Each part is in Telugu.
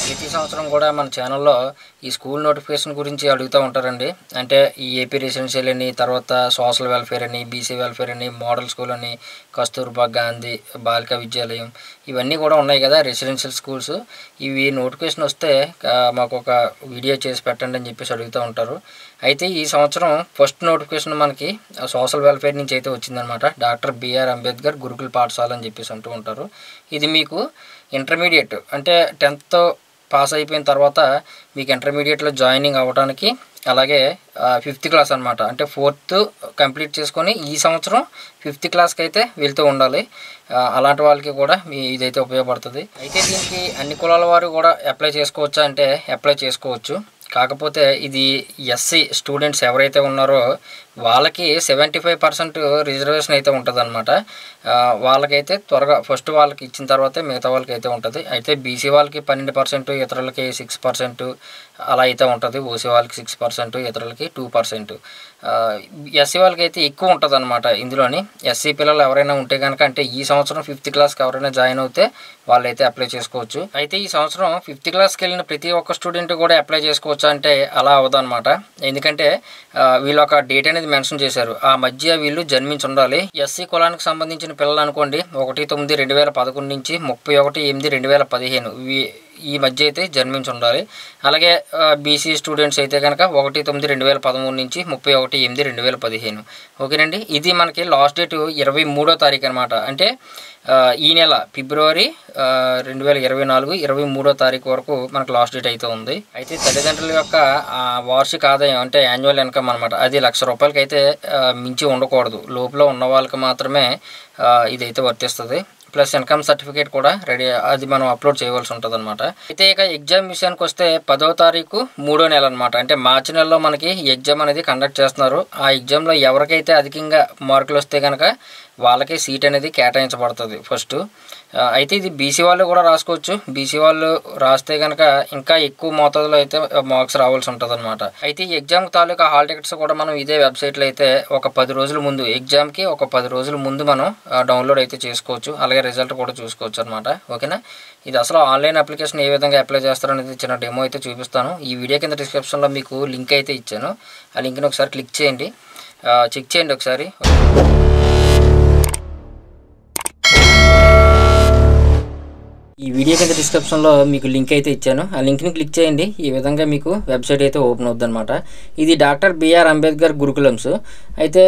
ప్రతి సంవత్సరం కూడా మన ఛానల్లో ఈ స్కూల్ నోటిఫికేషన్ గురించి అడుగుతూ ఉంటారండి. అంటే ఈ ఏపీ రెసిడెన్షియల్ అని, తర్వాత సోషల్ వెల్ఫేర్ అని, బీసీ వెల్ఫేర్ అని, మోడల్ స్కూల్ అని, కస్తూర్బా గాంధీ బాలికా విద్యాలయం ఇవన్నీ కూడా ఉన్నాయి కదా రెసిడెన్షియల్ స్కూల్స్. ఇవి నోటిఫికేషన్ వస్తే మాకు ఒక వీడియో చేసి పెట్టండి అని చెప్పేసి అడుగుతూ ఉంటారు. అయితే ఈ సంవత్సరం ఫస్ట్ నోటిఫికేషన్ మనకి సోషల్ వెల్ఫేర్ నుంచి అయితే వచ్చిందనమాట. డాక్టర్ బిఆర్ అంబేద్కర్ గురుకుల పాఠశాల అని చెప్పేసి అంటూ ఉంటారు. ఇది మీకు ఇంటర్మీడియట్ అంటే 10th పాస్ అయిపోయిన తర్వాత మీకు ఇంటర్మీడియట్లో జాయినింగ్ అవ్వడానికి, అలాగే 5th క్లాస్ అనమాట, అంటే 4th కంప్లీట్ చేసుకొని ఈ సంవత్సరం 5th క్లాస్కి అయితే వెళ్తూ ఉండాలి. అలాంటి వాళ్ళకి కూడా ఇదైతే ఉపయోగపడుతుంది. అయితే దీనికి అన్ని కులాల వారు కూడా అప్లై చేసుకోవచ్చా అంటే అప్లై చేసుకోవచ్చు. కాకపోతే ఇది ఎస్సీ స్టూడెంట్స్ ఎవరైతే ఉన్నారో వాళ్ళకి 75% రిజర్వేషన్ అయితే ఉంటుంది అనమాట. వాళ్ళకైతే త్వరగా ఫస్ట్ వాళ్ళకి ఇచ్చిన తర్వాతే మిగతా వాళ్ళకి అయితే ఉంటుంది. అయితే బీసీ వాళ్ళకి 12%, ఇతరులకి 6% అలా అయితే ఉంటుంది. ఓసీ వాళ్ళకి 6%, ఇతరులకి 2%. ఎస్సీ వాళ్ళకి అయితే ఎక్కువ ఉంటుంది అనమాట. ఇందులోని ఎస్సీ పిల్లలు ఎవరైనా ఉంటే కనుక, అంటే ఈ సంవత్సరం 5th క్లాస్కి ఎవరైనా జాయిన్ అవుతే వాళ్ళైతే అప్లై చేసుకోవచ్చు. అయితే ఈ సంవత్సరం 5th క్లాస్కి వెళ్ళిన ప్రతి ఒక్క స్టూడెంట్ కూడా అప్లై చేసుకోవచ్చు అంటే అలా అవ్వదు అనమాట. ఎందుకంటే వీళ్ళు ఒక డేట్ అనేది మెన్షన్ చేశారు. ఆ మధ్య వీళ్ళు జన్మించి ఉండాలి. ఎస్సీ కులానికి సంబంధించిన పిల్లలు అనుకోండి 1/9/2011 నుంచి 31/8/2015 ఈ మధ్య అయితే జన్మించి ఉండాలి. అలాగే బీసీ స్టూడెంట్స్ అయితే కనుక 1/9/2013 నుంచి 31/8/2015. ఓకేనండి. ఇది మనకి లాస్ట్ డేట్ 23వ తారీఖు అనమాట. అంటే ఈ నెల ఫిబ్రవరి 2024 23వ తారీఖు వరకు మనకు లాస్ట్ డేట్ అయితే ఉంది. అయితే తల్లిదండ్రుల యొక్క వార్షిక ఆదాయం అంటే యాన్యువల్ ఇన్కమ్ అనమాట, అది ₹1,00,000 అయితే మించి ఉండకూడదు. లోపల ఉన్న వాళ్ళకి మాత్రమే ఇదైతే వర్తిస్తుంది. ప్లస్ ఇన్కమ్ సర్టిఫికేట్ కూడా రెడీ, అది మనం అప్లోడ్ చేయవలసి ఉంటుంది అనమాట. అయితే ఇక ఎగ్జామ్ విషయానికి వస్తే 10వ తారీఖు 3వ నెల అనమాట, అంటే మార్చి నెలలో మనకి ఎగ్జామ్ అనేది కండక్ట్ చేస్తున్నారు. ఆ ఎగ్జామ్లో ఎవరికైతే అధికంగా మార్కులు వస్తే కనుక వాళ్ళకి సీట్ అనేది కేటాయించబడుతుంది ఫస్ట్. అయితే ఇది బీసీ వాళ్ళు కూడా రాసుకోవచ్చు. బీసీ వాళ్ళు రాస్తే కనుక ఇంకా ఎక్కువ మోతాదులో అయితే మార్క్స్ రావాల్సి ఉంటుంది అనమాట. అయితే ఈ ఎగ్జామ్ తాలూకా హాల్ టికెట్స్ కూడా మనం ఇదే వెబ్సైట్లో అయితే ఒక 10 రోజుల ముందు, ఎగ్జామ్కి ఒక 10 రోజుల ముందు మనం డౌన్లోడ్ అయితే చేసుకోవచ్చు. అలాగే రిజల్ట్ కూడా చూసుకోవచ్చు అనమాట. ఓకేనా. ఇది అసలు ఆన్లైన్ అప్లికేషన్ ఏ విధంగా అప్లై చేస్తారనేది చిన్న డెమో అయితే చూపిస్తాను. ఈ వీడియో కింద డిస్క్రిప్షన్లో మీకు లింక్ అయితే ఇచ్చాను. ఆ లింక్ని ఒకసారి క్లిక్ చేయండి, చెక్ చేయండి ఒకసారి. ఈ వీడియో కింద డిస్క్రిప్షన్లో మీకు లింక్ అయితే ఇచ్చాను. ఆ లింక్ని క్లిక్ చేయండి. ఈ విధంగా మీకు వెబ్సైట్ అయితే ఓపెన్ అవుతుంది అనమాట. ఇది డాక్టర్ బిఆర్ అంబేద్కర్ గురుకులమ్స్. అయితే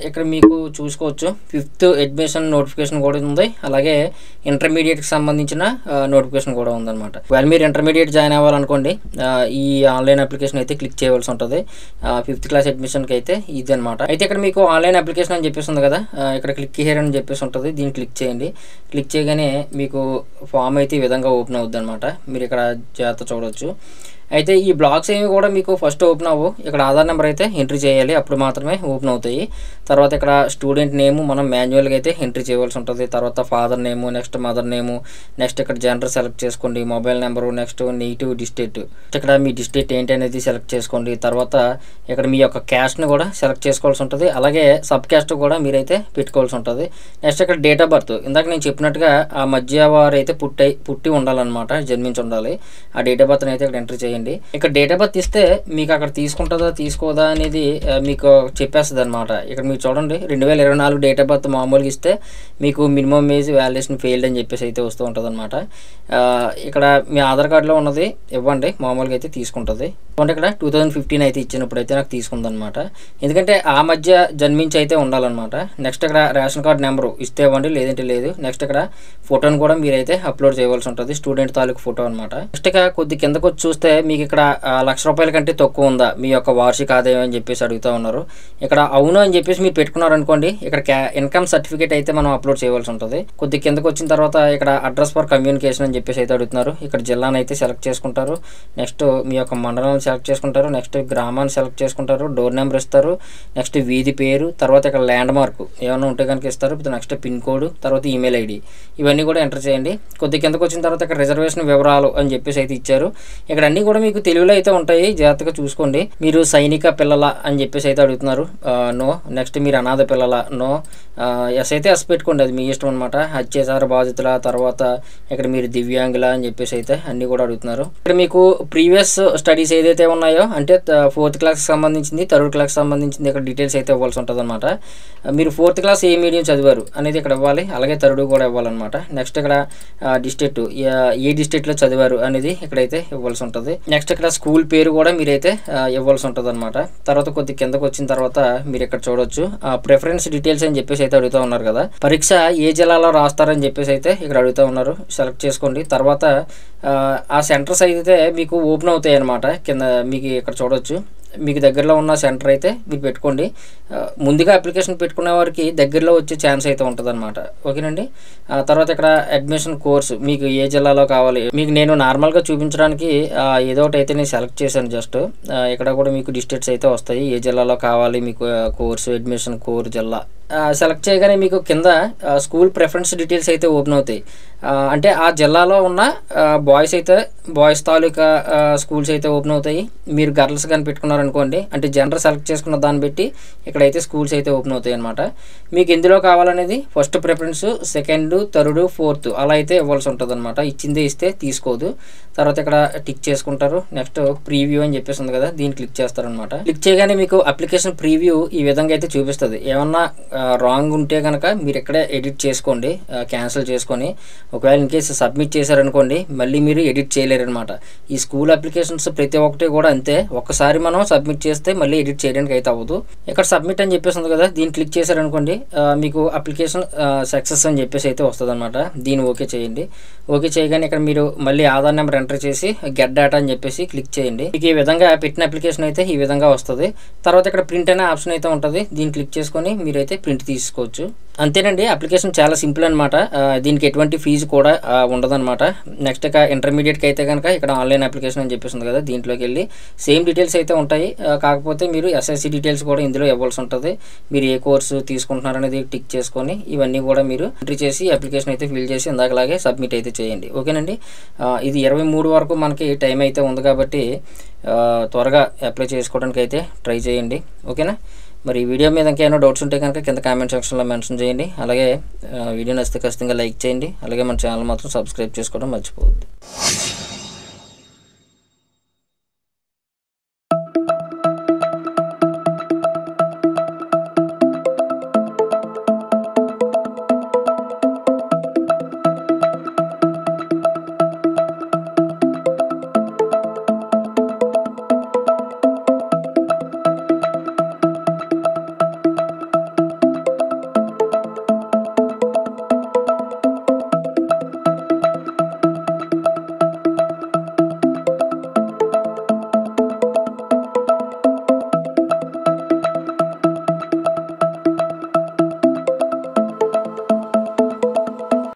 ఇక్కడ మీకు చూసుకోవచ్చు 5th అడ్మిషన్ నోటిఫికేషన్ కూడా ఉంది. అలాగే ఇంటర్మీడియట్కి సంబంధించిన నోటిఫికేషన్ కూడా ఉందన్నమాట. ఒకవేళ మీరు ఇంటర్మీడియట్ జాయిన్ అవ్వాలనుకోండి ఈ ఆన్లైన్ అప్లికేషన్ అయితే క్లిక్ చేయవలసి ఉంటుంది. 5th క్లాస్ అడ్మిషన్కి అయితే ఇది అనమాట. అయితే ఇక్కడ మీకు ఆన్లైన్ అప్లికేషన్ అని చెప్పేసి ఉంది కదా, ఇక్కడ క్లిక్ హియర్ అని చెప్పేసి ఉంటుంది. దీన్ని క్లిక్ చేయండి. క్లిక్ చేయగానే మీకు ఫామ్ అయితే ఈ విధంగా ఓపెన్ అవుద్ది అనమాట. మీరు ఇక్కడ జాగ్రత్త చూడవచ్చు. అయితే ఈ బ్లాగ్స్ ఏమి కూడా మీకు ఫస్ట్ ఓపెన్ అవ్వు. ఇక్కడ ఆధార్ నెంబర్ అయితే ఎంట్రీ చేయాలి, అప్పుడు మాత్రమే ఓపెన్ అవుతాయి. తర్వాత ఇక్కడ స్టూడెంట్ నేము మనం మాన్యువల్గా అయితే ఎంట్రీ చేయవలసి ఉంటుంది. తర్వాత father name, next mother name, next ఇక్కడ జెండర్ సెలెక్ట్ చేసుకోండి, mobile number, next negative district, ఇక్కడ మీ డిస్ట్రిక్ట్ ఏంటి అనేది సెలెక్ట్ చేసుకోండి. తర్వాత ఇక్కడ మీ యొక్క క్యాస్ట్ని కూడా సెలెక్ట్ చేసుకోవాల్సి ఉంటుంది. అలాగే సబ్ క్యాస్ట్ కూడా మీరైతే పెట్టుకోవాల్సి ఉంటుంది. నెక్స్ట్ ఇక్కడ డేట్ ఆఫ్ బర్త్, ఇందాక నేను చెప్పినట్టుగా ఆ మధ్య వారు అయితే పుట్టి ఉండాలన్నమాట, జన్మించి ఉండాలి. ఆ డేట్ ఆఫ్ బర్త్ని అయితే ఇక్కడ ఎంట్రీ చేయండి. ఇక్కడ డేట్ ఆఫ్ బర్త్ ఇస్తే మీకు అక్కడ తీసుకుంటుందా తీసుకోదా అనేది మీకు చెప్పేస్తుంది అనమాట. ఇక్కడ మీరు చూడండి 2024 డేట్ ఆఫ్ బర్త్ మామూలుగా ఇస్తే మీకు మినిమం ఏజ్ వ్యాలిడేషన్ ఫెయిల్డ్ అని చెప్పేసి అయితే వస్తూ ఉంటుంది అనమాట. ఇక్కడ మీ ఆధార్ కార్డులో ఉన్నది ఇవ్వండి, మామూలుగా అయితే తీసుకుంటుంది. అంటే ఇక్కడ 2015 అయితే ఇచ్చినప్పుడు అయితే నాకు తీసుకుందనమాట. ఎందుకంటే ఆ మధ్య జన్మించి అయితే ఉండాలన్నమాట. నెక్స్ట్ ఇక్కడ రేషన్ కార్డు నెంబరు ఇస్తే ఇవ్వండి, లేదంటే లేదు. నెక్స్ట్ ఇక్కడ ఫోటోని కూడా మీరైతే అప్లోడ్ చేయవలసి ఉంటుంది, స్టూడెంట్ తాలూకు ఫోటో అనమాట. నెక్స్ట్ ఇక కొద్ది కిందకు వచ్చి చూస్తే మీకు ఇక్కడ ₹1,00,000 కంటే తక్కువ ఉందా మీ యొక్క వార్షిక ఆదాయం అని చెప్పేసి అడుగుతూ ఉన్నారు. ఇక్కడ అవును అని చెప్పేసి మీరు పెట్టుకున్నారనుకోండి, ఇక్కడ ఇన్కమ్ సర్టిఫికేట్ అయితే మనం అప్లోడ్ చేయవలసి ఉంటుంది. కొద్ది కిందకు వచ్చిన తర్వాత ఇక్కడ అడ్రస్ ఫర్ కమ్యూనికేషన్ అని చెప్పేసి అయితే అడుగుతున్నారు. ఇక్కడ జిల్లాను అయితే సెలెక్ట్ చేసుకుంటారు. నెక్స్ట్ మీ యొక్క మండలాన్ని సెలెక్ట్ చేసుకుంటారు. నెక్స్ట్ గ్రామాన్ని సెలెక్ట్ చేసుకుంటారు. డోర్ నెంబర్ ఇస్తారు. నెక్స్ట్ వీధి పేరు, తర్వాత ఇక్కడ ల్యాండ్ మార్క్ ఏమైనా ఉంటే కనుక ఇస్తారు. నెక్స్ట్ పిన్ కోడ్, తర్వాత ఈమెయిల్ ఐడి, ఇవన్నీ కూడా ఎంటర్ చేయండి. కొద్ది కిందకు వచ్చిన తర్వాత ఇక్కడ రిజర్వేషన్ వివరాలు అని చెప్పేసి అయితే ఇచ్చారు. ఇక్కడ అన్నీ కూడా కూడా మీకు తెలుగులో అయితే ఉంటాయి, జాగ్రత్తగా చూసుకోండి. మీరు సైనిక పిల్లల అని చెప్పేసి అయితే అడుగుతున్నారు, నో. నెక్స్ట్ మీరు అనాథ పిల్లల, నో. ఎస్ అయితే ఎస్ పెట్టుకోండి, అది మీ ఇష్టం అనమాట. అత్యాచార బాధితుల, తర్వాత ఇక్కడ మీరు దివ్యాంగుల అని చెప్పేసి అయితే అన్నీ కూడా అడుగుతున్నారు. ఇక్కడ మీకు ప్రీవియస్ స్టడీస్ ఏదైతే ఉన్నాయో అంటే 4th క్లాస్కి సంబంధించింది, 3rd క్లాస్కి సంబంధించింది ఇక్కడ డీటెయిల్స్ అయితే ఇవ్వాల్సి ఉంటుంది అనమాట. మీరు 4th క్లాస్ ఏ మీడియం చదివారు అనేది ఇక్కడ ఇవ్వాలి, అలాగే 3rd కూడా ఇవ్వాలన్నమాట. నెక్స్ట్ ఇక్కడ డిస్ట్రిక్ట్ ఏ డిస్ట్రిక్ట్లో చదివారు అనేది ఇక్కడైతే ఇవ్వాల్సి ఉంటుంది. నెక్స్ట్ ఇక్కడ స్కూల్ పేరు కూడా మీరైతే ఇవ్వాల్సి ఉంటుంది అనమాట. తర్వాత కొద్ది కిందకు వచ్చిన తర్వాత మీరు ఇక్కడ చూడొచ్చు ప్రిఫరెన్స్ డీటెయిల్స్ అని చెప్పేసి అయితే అడుగుతూ ఉన్నారు కదా. పరీక్ష ఏ జిల్లాలో రాస్తారని చెప్పేసి అయితే ఇక్కడ అడుగుతూ ఉన్నారు. సెలెక్ట్ చేసుకోండి. తర్వాత ఆ సెంటర్స్ అయితే మీకు ఓపెన్ అవుతాయి అనమాట. కింద మీకు ఇక్కడ చూడొచ్చు, మీకు దగ్గరలో ఉన్న సెంటర్ అయితే మీరు పెట్టుకోండి. ముందుగా అప్లికేషన్ పెట్టుకునే వారికి దగ్గరలో వచ్చే ఛాన్స్ అయితే ఉంటుంది అనమాట. ఓకేనండి. తర్వాత ఇక్కడ అడ్మిషన్ కోర్సు మీకు ఏ జిల్లాలో కావాలి, మీకు నేను నార్మల్గా చూపించడానికి ఏదో ఒకటి అయితే నేను సెలెక్ట్ చేశాను జస్ట్. ఇక్కడ కూడా మీకు డిస్ట్రిక్ట్స్ అయితే వస్తాయి, ఏ జిల్లాలో కావాలి మీకు కోర్సు, అడ్మిషన్ కోర్ జిల్లా సెలెక్ట్ చేయగానే మీకు కింద స్కూల్ ప్రిఫరెన్స్ డీటెయిల్స్ అయితే ఓపెన్ అవుతాయి. అంటే ఆ జిల్లాలో ఉన్న బాయ్స్ తాలూకా స్కూల్స్ అయితే ఓపెన్ అవుతాయి. మీరు గర్ల్స్ కానీ పెట్టుకున్నారనుకోండి, అంటే జెండర్ సెలెక్ట్ చేసుకున్న దాన్ని బట్టి ఇక్కడైతే స్కూల్స్ అయితే ఓపెన్ అవుతాయి అనమాట. మీకు ఎందులో కావాలనేది first preference, 2nd, 3rd, 4th అలా అయితే ఇవ్వాల్సి ఉంటుంది అనమాట. ఇచ్చిందే ఇస్తే తీసుకోదు. తర్వాత ఇక్కడ టిక్ చేసుకుంటారు. నెక్స్ట్ ప్రీవ్యూ అని చెప్పేసి ఉంది కదా, దీన్ని క్లిక్ చేస్తారనమాట. క్లిక్ చేయగానే మీకు అప్లికేషన్ ప్రీవ్యూ ఈ విధంగా అయితే చూపిస్తుంది. ఏమన్నా రాంగ్ ఉంటే కనుక మీరు ఇక్కడే ఎడిట్ చేసుకోండి, క్యాన్సిల్ చేసుకొని. ఒకవేళ ఇన్ కేసు సబ్మిట్ చేశారనుకోండి, మళ్ళీ మీరు ఎడిట్ చేయలేరు అనమాట. ఈ స్కూల్ అప్లికేషన్స్ ప్రతి ఒక్కటి కూడా అంతే, ఒక్కసారి మనం సబ్మిట్ చేస్తే మళ్ళీ ఎడిట్ చేయడానికి అయితే అవ్వదు. ఇక్కడ సబ్మిట్ అని చెప్పేసి ఉంది కదా, దీన్ని క్లిక్ చేశారనుకోండి, మీకు అప్లికేషన్ సక్సెస్ అని చెప్పేసి అయితే వస్తుంది అనమాట. దీన్ని ఓకే చేయండి. ఓకే చేయగానే ఇక్కడ మీరు మళ్ళీ ఆధార్ నెంబర్ ఎంటర్ చేసి గెట్ డేటా అని చెప్పేసి క్లిక్ చేయండి. మీకు ఈ విధంగా పెట్టిన అప్లికేషన్ అయితే ఈ విధంగా వస్తుంది. తర్వాత ఇక్కడ ప్రింట్ అనే ఆప్షన్ అయితే ఉంటుంది, దీన్ని క్లిక్ చేసుకొని మీరైతే ప్రింట్ తీసుకోవచ్చు. అంతేనండి, అప్లికేషన్ చాలా సింపుల్ అనమాట. దీనికి ఎటువంటి ఫీజు కూడా ఉండదన్నమాట. నెక్స్ట్ ఇక ఇంటర్మీడియట్కి అయితే కనుక ఇక్కడ ఆన్లైన్ అప్లికేషన్ అని చెప్పేసి ఉంది కదా, దీంట్లోకి వెళ్ళి సేమ్ డీటెయిల్స్ అయితే ఉంటాయి. కాకపోతే మీరు ఎస్ఎస్సి డీటెయిల్స్ కూడా ఇందులో ఇవ్వాల్సి ఉంటుంది. మీరు ఏ కోర్సు తీసుకుంటున్నారనేది టిక్ చేసుకొని ఇవన్నీ కూడా మీరు ఎంట్రీ చేసి అప్లికేషన్ అయితే ఫిల్ చేసి ఇందాకలాగే సబ్మిట్ అయితే చేయండి. ఓకేనండి. ఇది 23 వరకు మనకి టైం అయితే ఉంది కాబట్టి త్వరగా అప్లై చేసుకోవడానికి అయితే ట్రై చేయండి. ఓకేనా. మరి ఈ వీడియో మీద ఇంకేమైనా డౌట్స్ ఉంటే కనుక కింద కామెంట్ సెక్షన్లో మెన్షన్ చేయండి. అలాగే వీడియో నచ్చితే ఖచ్చితంగా లైక్ చేయండి. అలాగే మన ఛానల్ మాత్రం సబ్స్క్రైబ్ చేసుకోవడం మర్చిపోవద్దు.